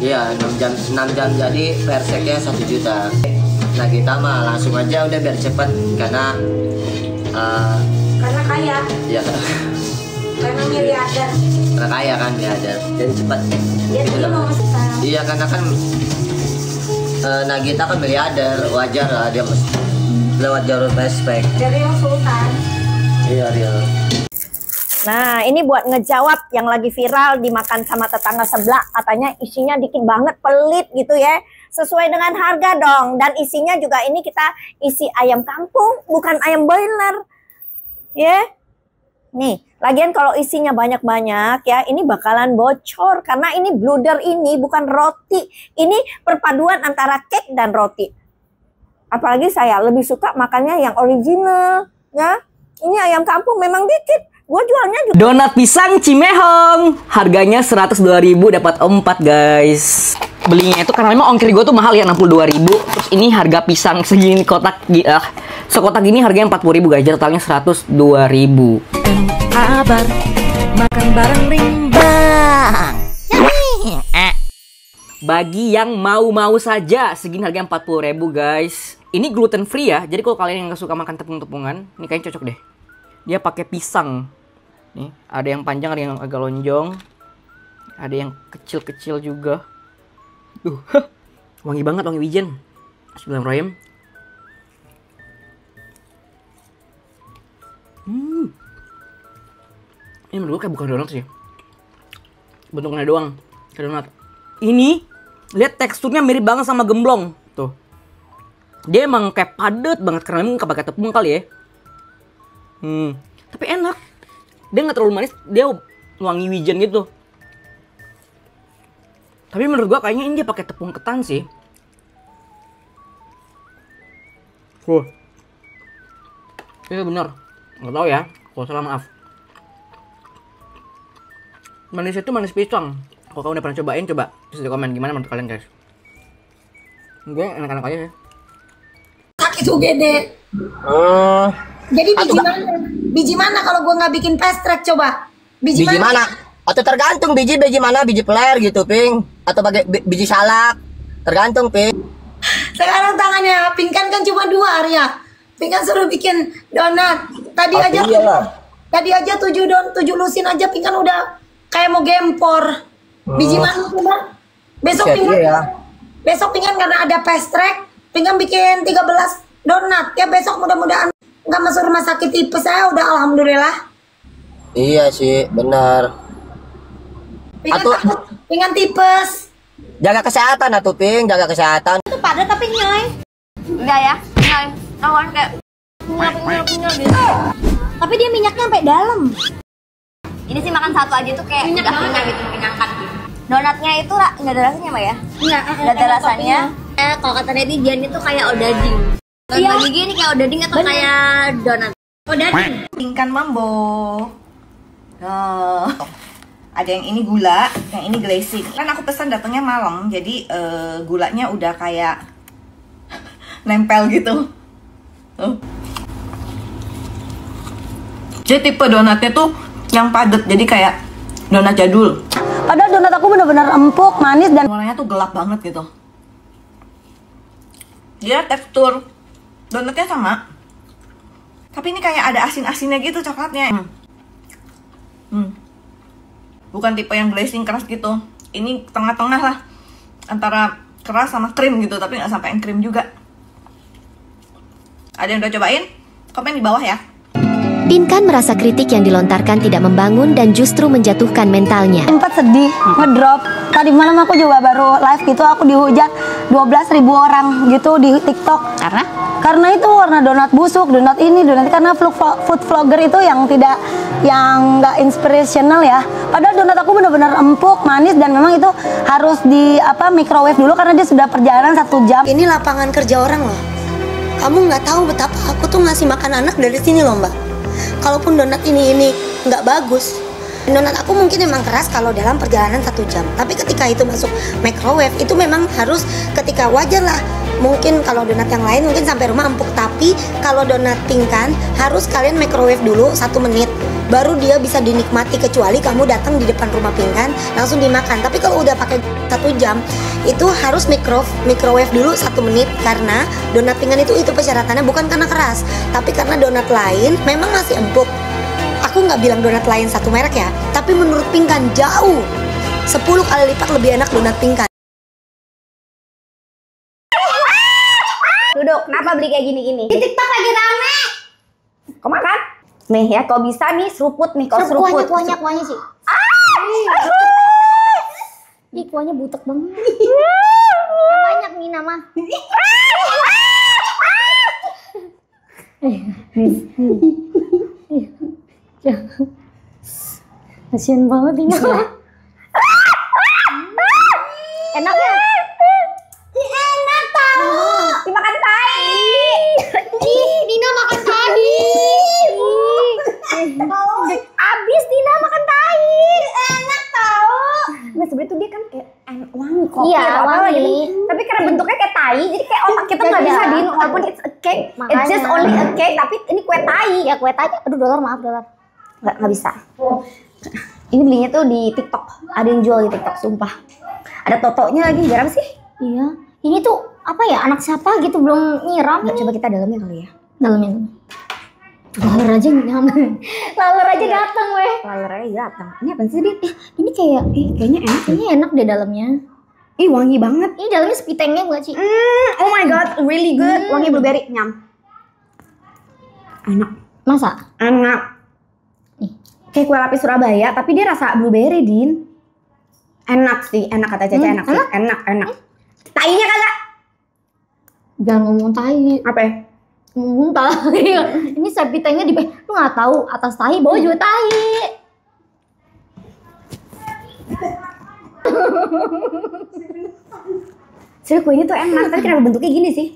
Iya, 6 jam jadi perseknya 1 juta. Nah kita mah langsung aja udah biar cepet karena kaya. Iya. Karena miliarder. Karena kaya kan miliarder. Jadi cepat. Jadi mau masuk sekarang. Iya karena kan Nagita kan miliarder, wajar lah dia lewat jalur respect. Dari yang sultan. Iya real. Nah, ini buat ngejawab yang lagi viral dimakan sama tetangga sebelah. Katanya isinya dikit banget, pelit gitu ya. Sesuai dengan harga dong. Dan isinya juga ini kita isi ayam kampung, bukan ayam boiler. Ya. Nih, lagian kalau isinya banyak-banyak ya, ini bakalan bocor. Karena ini bluder ini bukan roti. Ini perpaduan antara cake dan roti. Apalagi saya lebih suka makannya yang original. Ya. Ini ayam kampung memang dikit. Gue jualnya juga. Donat pisang Cimehong. Harganya 102.000 dapat 4 guys. Belinya itu karena memang ongkir gue tuh mahal ya 62.000. Terus ini harga pisang segini kotak sekotak ini harganya 40.000 guys. Jadi totalnya 102.000. Kabar makan bareng rimbang. Bagi yang mau saja segini harganya 40.000 guys. Ini gluten free ya. Jadi kalau kalian yang gak suka makan tepung-tepungan, ini kayaknya cocok deh. Dia pakai pisang. Nih, ada yang panjang, ada yang agak lonjong. Ada yang kecil-kecil juga. Wangi banget, wangi wijen. Bismillahirrahmanirrahim. Ini menurut gue kayak bukan donat sih. Bentuknya doang, kayak donat. Ini, lihat teksturnya mirip banget sama gemblong. Tuh. Dia emang kayak padat banget karena emang pakai tepung kali ya. Tapi enak. Dia nggak terlalu manis, dia wangi wijen gitu. Tapi menurut gua kayaknya ini dia pakai tepung ketan sih. Ini bener. Nggak tahu ya. Kalau salah maaf. Manisnya itu manis pisang. Kalau kamu udah pernah cobain, coba bisa di komen gimana menurut kalian guys. Gue enak-enak aja ya. Sakit UGD. Jadi biji mana kalau gue nggak bikin fast track coba? Biji mana? Atau tergantung biji mana, biji peler gitu Ping. Atau pakai biji salak. Tergantung Ping. Sekarang tangannya Ping kan cuma 2 Arya. Ping kan suruh bikin donat. Tadi aja 7 lusin aja Ping kan udah kayak mau gempor. Biji mana coba? Besok Ping besok Ping kan karena ada fast track, Ping kan bikin 13 donat. Ya besok mudah-mudahan nggak masuk rumah sakit tipes saya udah alhamdulillah. Iya sih, benar. Pingan tipes. Jaga kesehatan atuh Ping, jaga kesehatan. Itu padat tapi nyoy. Enggak ya, nyoy. Awan kayak punya gitu. Tapi dia minyaknya sampai dalam. Ini sih makan satu aja tuh kayak udah kenyang gitu, mengenyangkan gitu. Donatnya itu nggak ada rasanya Mbak ya? Nggak ada rasanya. Kalau kata netizen itu kayak odading. Iya. Bagi gini kayak odading atau kayak donat? Odading. Tingkan mambo. Oh. Ada yang ini gula, yang ini glazing. Kan aku pesan datangnya malam, jadi gulanya udah kayak nempel gitu. Jadi tipe donatnya tuh yang padat, jadi kayak donat jadul. Padahal donat aku bener-bener empuk, manis dan warnanya tuh gelap banget gitu. Dia tekstur donatnya sama, tapi ini kayak ada asin-asinnya gitu coklatnya. Bukan tipe yang glazing keras gitu. Ini tengah-tengah lah, antara keras sama krim gitu, tapi nggak sampai yang krim juga. Ada yang udah cobain? Komen di bawah ya. Pinkan merasa kritik yang dilontarkan tidak membangun dan justru menjatuhkan mentalnya. sempat sedih, ngedrop. Tadi malam aku juga baru live gitu, aku dihujat 12.000 orang gitu di TikTok. Karena itu warna donat busuk, donat ini, donat karena food vlogger itu yang nggak inspirational ya. Padahal donat aku benar-benar empuk, manis dan memang itu harus di microwave dulu karena dia sudah perjalanan 1 jam. Ini lapangan kerja orang loh. Kamu nggak tahu betapa aku tuh ngasih makan anak dari sini loh Mbak. Kalaupun donat ini nggak bagus, donat aku mungkin memang keras kalau dalam perjalanan 1 jam. Tapi ketika itu masuk microwave itu memang harus ketika wajar lah. Mungkin kalau donat yang lain mungkin sampai rumah empuk, tapi kalau donat Pinkan harus kalian microwave dulu 1 menit baru dia bisa dinikmati, kecuali kamu datang di depan rumah Pinkan langsung dimakan. Tapi kalau udah pakai 1 jam itu harus microwave dulu 1 menit, karena donat Pinkan itu persyaratannya bukan karena keras, tapi karena donat lain memang masih empuk. Aku nggak bilang donat lain satu merek ya, tapi menurut Pinkan jauh 10 kali lipat lebih enak donat Pinkan. Duduk, kenapa beli kayak gini-gini? Di TikTok lagi rame. Kau makan? Nih ya, kau bisa nih seruput nih, kau seruput. Kuahnya sih. Ih, kuahnya butek banget. Banyak nih nama. Kasian banget ini. Enak ya? Enak tau. Dimakan tai. Ih, Dina makan tadi. Abis Dina makan tai. Enak tau. Nah sebenernya tuh dia kan kayak wangi kok. Iya, atau apa wangi. gitu. Tapi karena bentuknya kayak tai, jadi kayak otak kita nggak Jadi bisa ya. diin, walaupun it's a cake, it's Makanya. just only a cake, tapi ini kue tai. Ya kue tadi. Aduh, dolar maaf dolar. Nggak bisa. Ini belinya tuh di TikTok, ada yang jual di TikTok, sumpah. Ada totonya lagi, garam sih. Iya. Ini tuh apa ya, anak siapa gitu belum nyiram. Nggak, coba kita dalamnya kali ya. Dalamnya tuh. Laler aja nyaman. Laler aja datang weh. Lalernya datang. Ini apa sih, Dit? Ini kayak Kayaknya enak. kayaknya enak deh dalamnya. Ih, wangi banget. Ini dalamnya spitengnya enggak sih? Oh my god, really good. Wangi blueberry, nyam. Enak. Masa? Enak. Ih. Kayak kue lapis Surabaya, tapi dia rasa blueberry, Din. Enak sih, enak kata Caca, enak sih. Enak. Tainya kagak? Jangan ngomong tai. Apa ya? Ngomong tai. Ini spitengnya di lu nggak tahu atas tai, bawah juga tai. Sebenernya kuenya tuh enak, tapi kenapa bentuknya gini sih?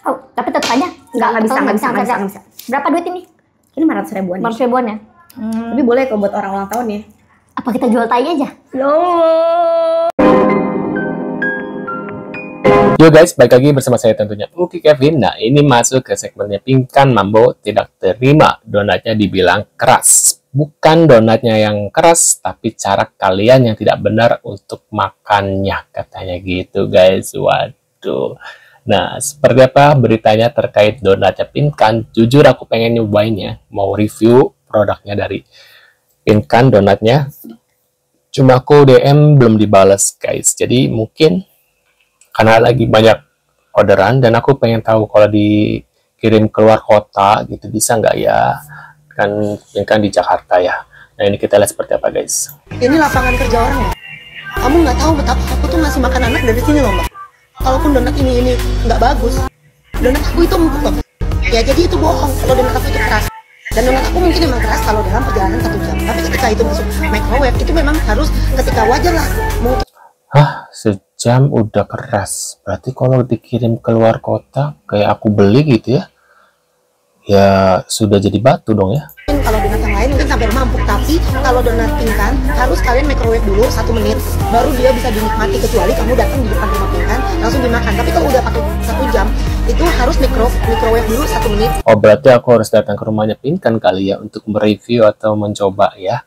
Oh, tapi tetap aja Nggak bisa. Berapa duit ini? Ini 500 ribuan. 500 ribuan ya? Tapi boleh kok buat orang ulang tahun ya. Apa kita jual tai aja? Yo guys, balik lagi bersama saya tentunya Uki Kevin. Nah, ini masuk ke segmennya Pinkan Mambo tidak terima donatnya dibilang keras. Bukan donatnya yang keras, tapi cara kalian yang tidak benar untuk makannya, katanya gitu guys. Waduh. Nah, seperti apa beritanya terkait donatnya Pinkan? Jujur aku pengen nyobainnya, mau review produknya dari Pinkan donatnya. Cuma aku DM belum dibales guys. Jadi mungkin karena lagi banyak orderan dan aku pengen tahu kalau dikirim keluar kota gitu bisa nggak ya, kan di Jakarta ya. Nah ini kita lihat seperti apa guys. Ini lapangan kerja orang ya. Kamu nggak tahu betapa aku tuh ngasih makan anak dari sini loh mbak. Kalaupun donat ini nggak bagus, donat aku itu empuk loh. Ya jadi itu bohong kalau donat aku itu keras. Dan donat aku mungkin memang keras kalau dalam perjalanan 1 jam. Tapi ketika itu masuk microwave itu memang harus ketika wajar lah. Mungkin Hah, sejam udah keras. Berarti kalau dikirim keluar kota kayak aku beli gitu ya, ya sudah jadi batu dong ya. kalau donat yang lain mungkin sampai empuk, tapi kalau donat Pinkan harus kalian microwave dulu 1 menit, baru dia bisa dinikmati, kecuali kamu datang di depan rumah Pinkan langsung dimakan. Tapi kalau udah pakai 1 jam itu harus microwave dulu 1 menit. Oh berarti aku harus datang ke rumahnya Pinkan kali ya untuk mereview atau mencoba ya.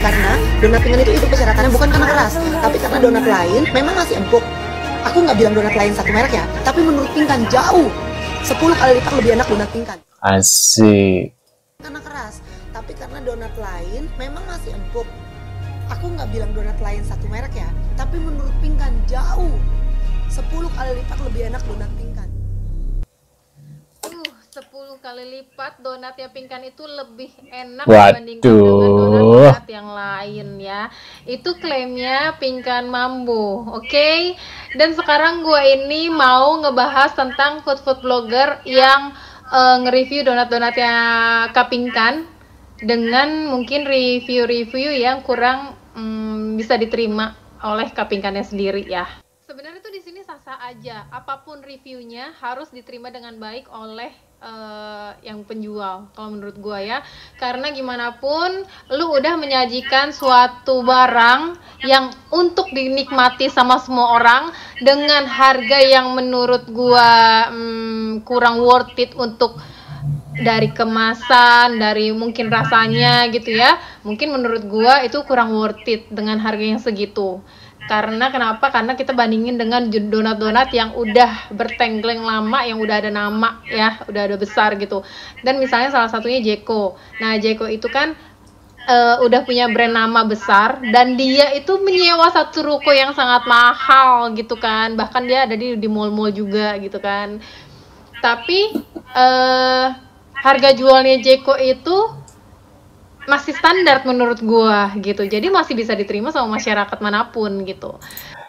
Karena donat Pinkan itu persyaratannya bukan karena keras, tapi karena donat lain memang masih empuk. Aku nggak bilang donat lain satu merek ya, tapi menurut Pinkan jauh 10 kali lipat lebih enak donat Pinkan. Asik. Karena keras, tapi karena donat lain memang masih empuk. Aku nggak bilang donat lain satu merek ya, tapi menurut Pinkan jauh 10 kali lipat lebih enak donat Pinkan. 10 kali lipat donatnya Pinkan itu lebih enak Waduh. dibandingkan dengan donat-donat yang lain ya. Itu klaimnya Pinkan Mambo, oke? Dan sekarang gue ini mau ngebahas tentang food blogger yang nge-review donat-donatnya Kak Pinkan dengan mungkin review-review yang kurang bisa diterima oleh Kak Pinkannya sendiri ya. Sebenarnya tuh di sini sah-sah aja, apapun reviewnya harus diterima dengan baik oleh yang penjual kalau menurut gua ya, karena gimana pun lu udah menyajikan suatu barang yang untuk dinikmati sama semua orang dengan harga yang menurut gua kurang worth it untuk dari kemasan, dari mungkin rasanya gitu ya, mungkin menurut gua itu kurang worth it dengan harga yang segitu. Karena kenapa? Karena kita bandingin dengan donat-donat yang udah bertengkleng lama, yang udah ada nama ya, udah ada besar gitu. Dan misalnya salah satunya Jeko. Nah, Jeko itu kan udah punya brand nama besar, dan dia itu menyewa satu ruko yang sangat mahal gitu kan. Bahkan dia ada di mall-mall juga gitu kan. Tapi harga jualnya Jeko itu masih standar menurut gua gitu. Jadi masih bisa diterima sama masyarakat manapun gitu.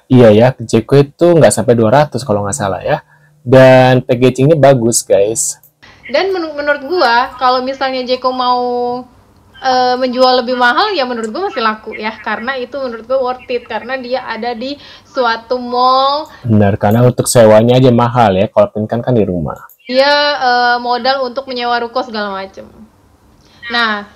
Iya ya, Jeko itu nggak sampai 200 kalau nggak salah ya. Dan packagingnya bagus guys. Dan menurut gua kalau misalnya Jeko mau menjual lebih mahal, ya menurut gua masih laku ya. Karena itu menurut gua worth it, karena dia ada di suatu mall. Benar, karena untuk sewanya aja mahal ya. Kalau Pinkan kan di rumah. Dia modal untuk menyewa ruko segala macem. Nah,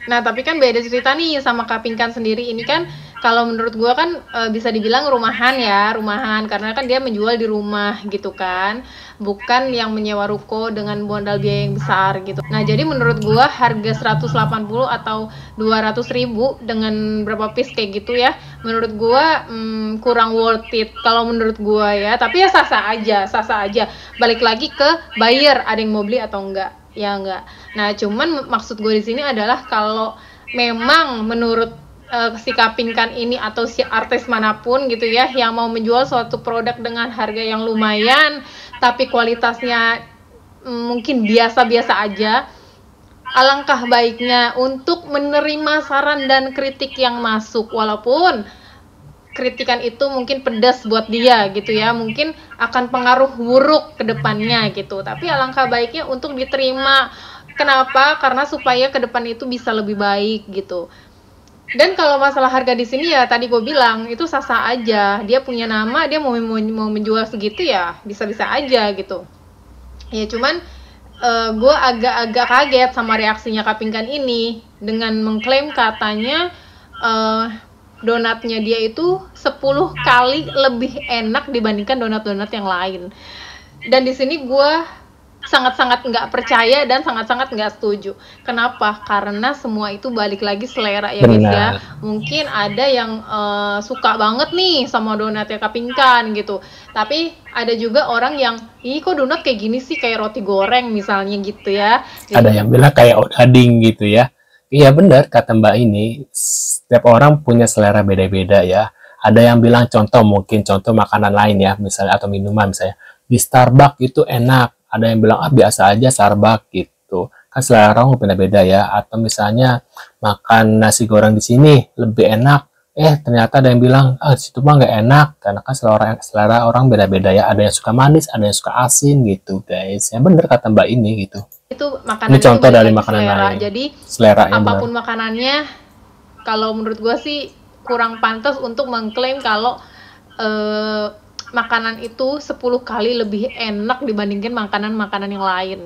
tapi kan beda cerita nih sama Kak Pinkan sendiri. Ini kan kalau menurut gua kan bisa dibilang rumahan ya, rumahan, karena kan dia menjual di rumah gitu kan, bukan yang menyewa ruko dengan modal biaya yang besar gitu. Nah, jadi menurut gua harga 180 atau 200.000 dengan berapa piece kayak gitu ya, menurut gua kurang worth it kalau menurut gua ya. Tapi ya sah-sah aja. Balik lagi ke buyer, ada yang mau beli atau enggak. Ya enggak. Nah, cuman maksud gue di sini adalah kalau memang menurut si Kak Pinkan ini atau si artis manapun gitu ya yang mau menjual suatu produk dengan harga yang lumayan tapi kualitasnya mungkin biasa-biasa aja, alangkah baiknya untuk menerima saran dan kritik yang masuk, walaupun kritikan itu mungkin pedas buat dia gitu ya, mungkin akan pengaruh buruk ke depannya gitu, tapi alangkah baiknya untuk diterima. Kenapa? Karena supaya ke depan itu bisa lebih baik gitu. Dan kalau masalah harga di sini ya tadi gue bilang itu sah-sah aja, dia punya nama, dia mau menjual segitu ya bisa-bisa aja gitu ya. Cuman gue agak-agak kaget sama reaksinya Kak Pinkan ini dengan mengklaim katanya donatnya dia itu 10 kali lebih enak dibandingkan donat-donat yang lain. Dan di sini gue sangat-sangat nggak percaya dan sangat-sangat nggak setuju. Kenapa? Karena semua itu balik lagi selera ya guys ya. Mungkin ada yang suka banget nih sama donatnya Kak Pinkan gitu. Tapi ada juga orang yang, ih kok donat kayak gini sih, kayak roti goreng misalnya gitu ya. Jadi, ada yang bilang kayak odading gitu ya. Iya benar kata Mbak ini, setiap orang punya selera beda-beda ya. Ada yang bilang contoh makanan lain ya, misalnya atau minuman misalnya. Di Starbucks itu enak. Ada yang bilang biasa aja Starbucks gitu. Kan selera orang beda-beda ya. Atau misalnya makan nasi goreng di sini lebih enak. Ternyata ada yang bilang situ mah nggak enak. Karena kan selera orang beda-beda ya. Ada yang suka manis, ada yang suka asin gitu guys. Yang benar kata Mbak ini gitu. Itu makanan ini contoh dari makanan selera. lain. Jadi selera apapun makanannya, kalau menurut gue sih kurang pantas untuk mengklaim kalau makanan itu 10 kali lebih enak dibandingkan makanan-makanan yang lain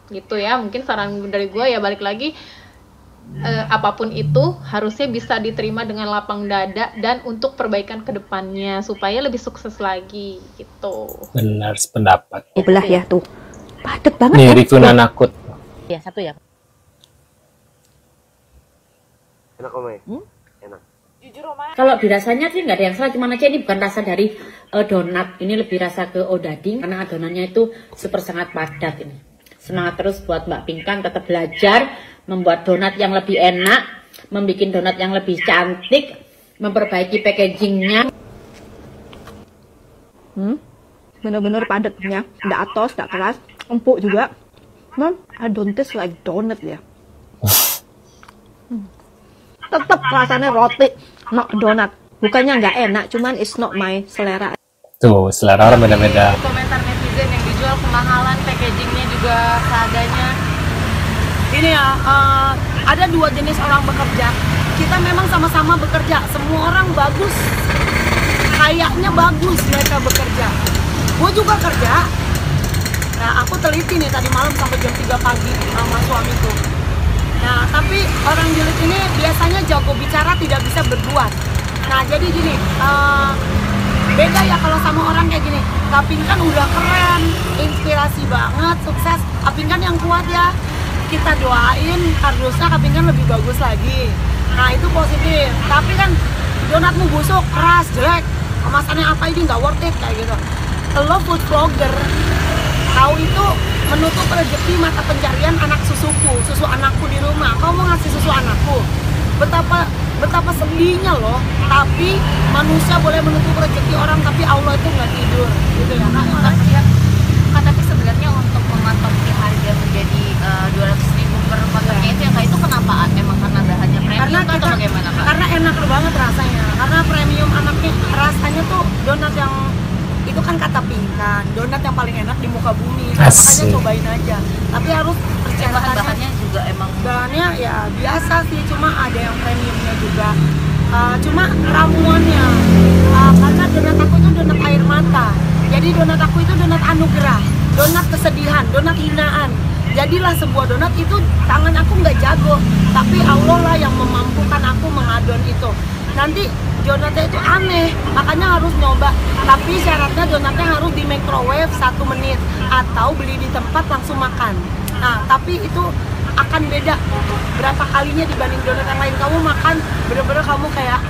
gitu ya. Mungkin saran dari gue ya balik lagi, apapun itu harusnya bisa diterima dengan lapang dada dan untuk perbaikan kedepannya supaya lebih sukses lagi gitu. Benar sependapat. Belah ya tuh. Padet banget nih ya. Riku Nanakut. Ya satu ya. Enak kok, Mai? Enak. Kalau dirasanya sih nggak ada yang salah, cuman aja ini bukan rasa dari donat, ini lebih rasa ke odading karena adonannya itu super sangat padat ini. Semangat terus buat Mbak Pinkan, tetap belajar membuat donat yang lebih enak, membuat donat yang lebih cantik, memperbaiki packagingnya. Bener-bener padat ya, nggak atos, nggak keras, empuk juga. I don't taste like donut ya. Tetap rasanya roti, not donut. Bukannya nggak enak, cuman it's not my selera. Tuh, selera orang beda-beda. Komentar netizen yang dijual kemahalan, packagingnya juga seadanya. Ini ya, ada dua jenis orang bekerja. Kita memang sama-sama bekerja, semua orang bagus. Kayaknya bagus mereka bekerja. Gue juga kerja. Nah, aku teliti nih tadi malam sampai jam 3 pagi sama suamiku. Nah, tapi orang julid ini biasanya jago bicara, tidak bisa berbuat. Nah, jadi gini, Beda ya kalau sama orang kayak gini. Kaping kan udah keren, inspirasi banget, sukses. Kaping kan yang kuat ya. Kita doain harusnya Kaping kan lebih bagus lagi. Nah itu positif. Tapi kan donatmu busuk, keras, jelek, kemasannya apa ini nggak worth it kayak gitu. Lo food vlogger, kau itu menutup rezeki mata pencarian anak susuku, susu anakku di rumah. Kau mau ngasih susu anakku? Betapa sedihnya loh. Tapi manusia boleh menutup rezeki orang, tapi Allah itu nggak tidur, gitu ya. Tapi sebenarnya untuk mematok harga menjadi 200.000 per potongnya itu yang kayak itu kenapa? Emang karena bahannya premium atau bagaimana, Kak? Karena enak banget rasanya. Karena premium anaknya rasanya tuh donat yang itu kan kata Pingkan, donat yang paling enak di muka bumi. Makanya cobain aja. Tapi harus bahan-bahannya juga emang bahannya ya biasa sih, cuma ada yang premiumnya juga. Cuma ramuannya karena donat aku itu donat air mata. Jadi donat aku itu donat anugerah, donat kesedihan, donat hinaan. Jadilah sebuah donat itu tangan aku nggak jago, tapi Allah lah yang memampukan aku mengadon itu. Nanti donatnya itu aneh, makanya harus nyoba. Tapi syaratnya donatnya harus di microwave 1 menit atau beli di tempat langsung makan. Nah, tapi itu akan beda berapa kalinya dibanding donat yang lain. Kamu makan bener-bener kamu kayak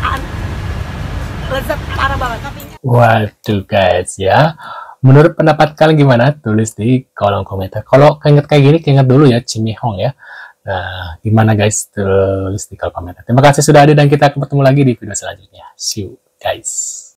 lezat parah banget. Waduh guys ya, menurut pendapat kalian gimana? Tulis di kolom komentar. Kalau keinget kayak gini, keinget dulu ya Cimihong ya. Nah, gimana guys? Tulis di kolom komentar. Terima kasih sudah ada dan kita akan bertemu lagi di video selanjutnya. See you guys.